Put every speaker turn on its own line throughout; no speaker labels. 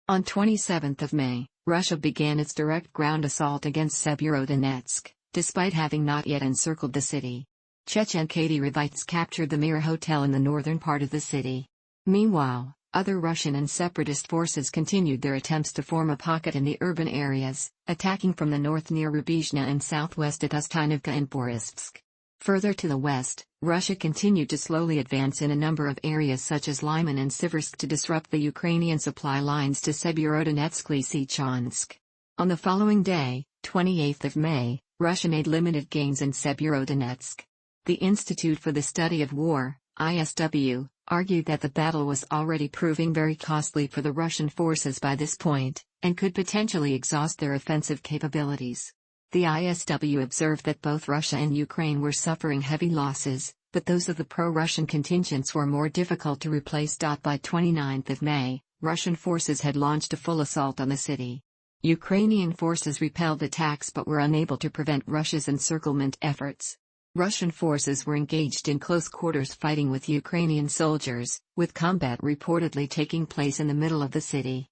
On 27 May, Russia began its direct ground assault against Sievierodonetsk, despite having not yet encircled the city. Chechen Kadyrovites captured the Mir Hotel in the northern part of the city. Meanwhile, other Russian and separatist forces continued their attempts to form a pocket in the urban areas, attacking from the north near Rubizhne and southwest at Ustynivka and Borisvske. Further to the west, Russia continued to slowly advance in a number of areas such as Lyman and Siversk to disrupt the Ukrainian supply lines to Sievierodonetsk-Lysychansk. On the following day, 28 May, Russia made limited gains in Sievierodonetsk. The Institute for the Study of War, ISW, argued that the battle was already proving very costly for the Russian forces by this point, and could potentially exhaust their offensive capabilities. The ISW observed that both Russia and Ukraine were suffering heavy losses, but those of the pro-Russian contingents were more difficult to replace. By 29 May, Russian forces had launched a full assault on the city. Ukrainian forces repelled attacks but were unable to prevent Russia's encirclement efforts. Russian forces were engaged in close quarters fighting with Ukrainian soldiers, with combat reportedly taking place in the middle of the city.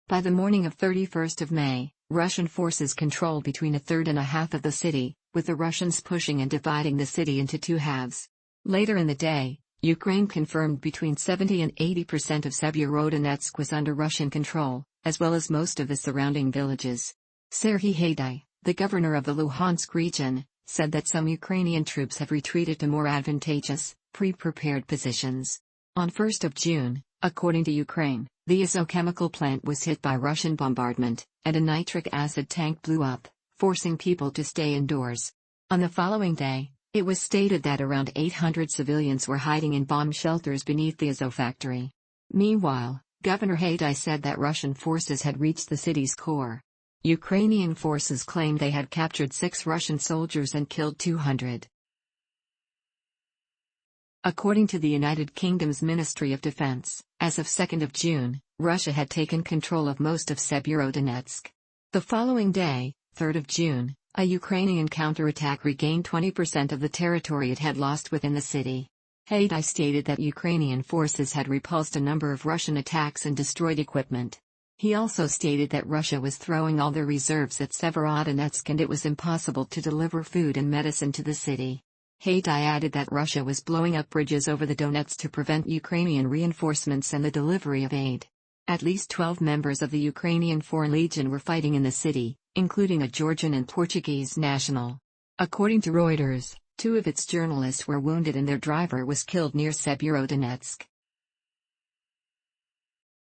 By the morning of 31 May, Russian forces controlled between a third and a half of the city, with the Russians pushing and dividing the city into two halves. Later in the day, Ukraine confirmed between 70 and 80% of Sievierodonetsk was under Russian control, as well as most of the surrounding villages. Serhiy Haidai, the governor of the Luhansk region, said that some Ukrainian troops have retreated to more advantageous, pre-prepared positions. On 1 June, according to Ukraine, the Izo chemical plant was hit by Russian bombardment, and a nitric acid tank blew up, forcing people to stay indoors. On the following day, it was stated that around 800 civilians were hiding in bomb shelters beneath the Izo factory. Meanwhile, Governor Haidai said that Russian forces had reached the city's core. Ukrainian forces claimed they had captured 6 Russian soldiers and killed 200. According to the United Kingdom's Ministry of Defense, as of 2 June, Russia had taken control of most of Sievierodonetsk. The following day, 3 June, a Ukrainian counterattack regained 20% of the territory it had lost within the city. Haidai stated that Ukrainian forces had repulsed a number of Russian attacks and destroyed equipment. He also stated that Russia was throwing all their reserves at Severodonetsk and it was impossible to deliver food and medicine to the city. Haidai added that Russia was blowing up bridges over the Donets to prevent Ukrainian reinforcements and the delivery of aid. At least 12 members of the Ukrainian Foreign Legion were fighting in the city, including a Georgian and Portuguese national. According to Reuters, 2 of its journalists were wounded and their driver was killed near Sievierodonetsk.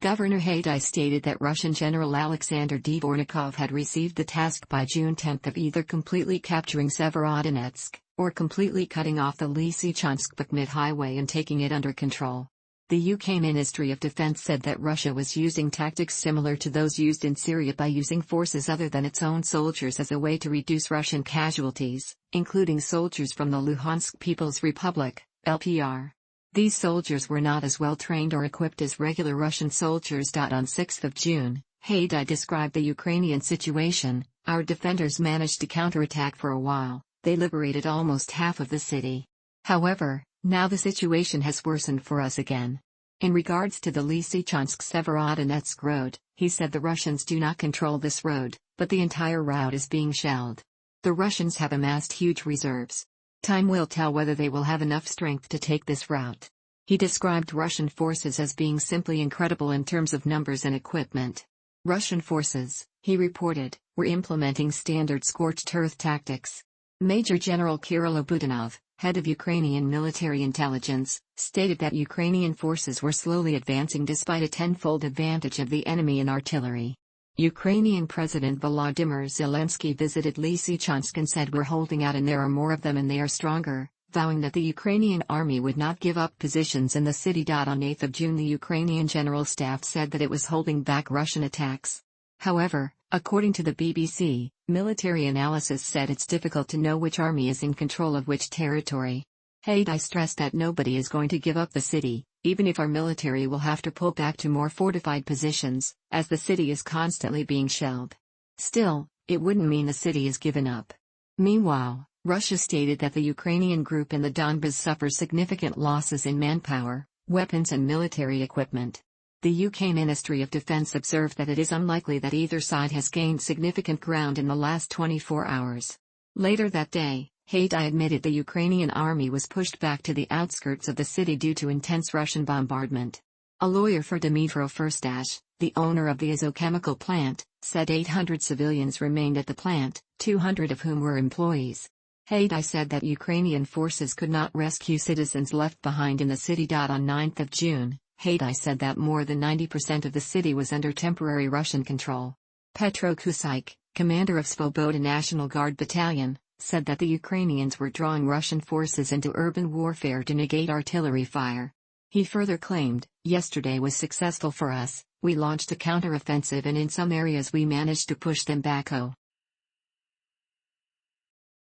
Governor Haidai stated that Russian General Alexander Dvornikov had received the task by June 10 of either completely capturing Severodonetsk, or completely cutting off the Lysychansk-Bakhmut highway and taking it under control. The UK Ministry of Defense said that Russia was using tactics similar to those used in Syria by using forces other than its own soldiers as a way to reduce Russian casualties, including soldiers from the Luhansk People's Republic, LPR. These soldiers were not as well trained or equipped as regular Russian soldiers. On 6 June, Haidai described the Ukrainian situation. Our defenders managed to counterattack for a while, they liberated almost half of the city. However, now the situation has worsened for us again. In regards to the Lysychansk-Severodonetsk road, he said the Russians do not control this road, but the entire route is being shelled. The Russians have amassed huge reserves. Time will tell whether they will have enough strength to take this route. He described Russian forces as being simply incredible in terms of numbers and equipment. Russian forces, he reported, were implementing standard scorched earth tactics. Major General Kirill Budanov, head of Ukrainian military intelligence, stated that Ukrainian forces were slowly advancing despite a tenfold advantage of the enemy in artillery. Ukrainian President Volodymyr Zelensky visited Lysychansk and said we're holding out and there are more of them and they are stronger, vowing that the Ukrainian army would not give up positions in the city. On 8 June the Ukrainian General Staff said that it was holding back Russian attacks. However, according to the BBC, military analysis said it's difficult to know which army is in control of which territory. Haidai stressed that nobody is going to give up the city, even if our military will have to pull back to more fortified positions, as the city is constantly being shelled. Still, it wouldn't mean the city is given up. Meanwhile, Russia stated that the Ukrainian group in the Donbas suffers significant losses in manpower, weapons and military equipment. The UK Ministry of Defence observed that it is unlikely that either side has gained significant ground in the last 24 hours. Later that day, Haidai admitted the Ukrainian army was pushed back to the outskirts of the city due to intense Russian bombardment. A lawyer for Dmitro Firstash, the owner of the azochemical plant, said 800 civilians remained at the plant, 200 of whom were employees. Haidai said that Ukrainian forces could not rescue citizens left behind in the city. On 9 June, Haidai said that more than 90% of the city was under temporary Russian control. Petro Kusyk, commander of Svoboda National Guard Battalion, said that the Ukrainians were drawing Russian forces into urban warfare to negate artillery fire. He further claimed, "Yesterday was successful for us, we launched a counter-offensive and in some areas we managed to push them back.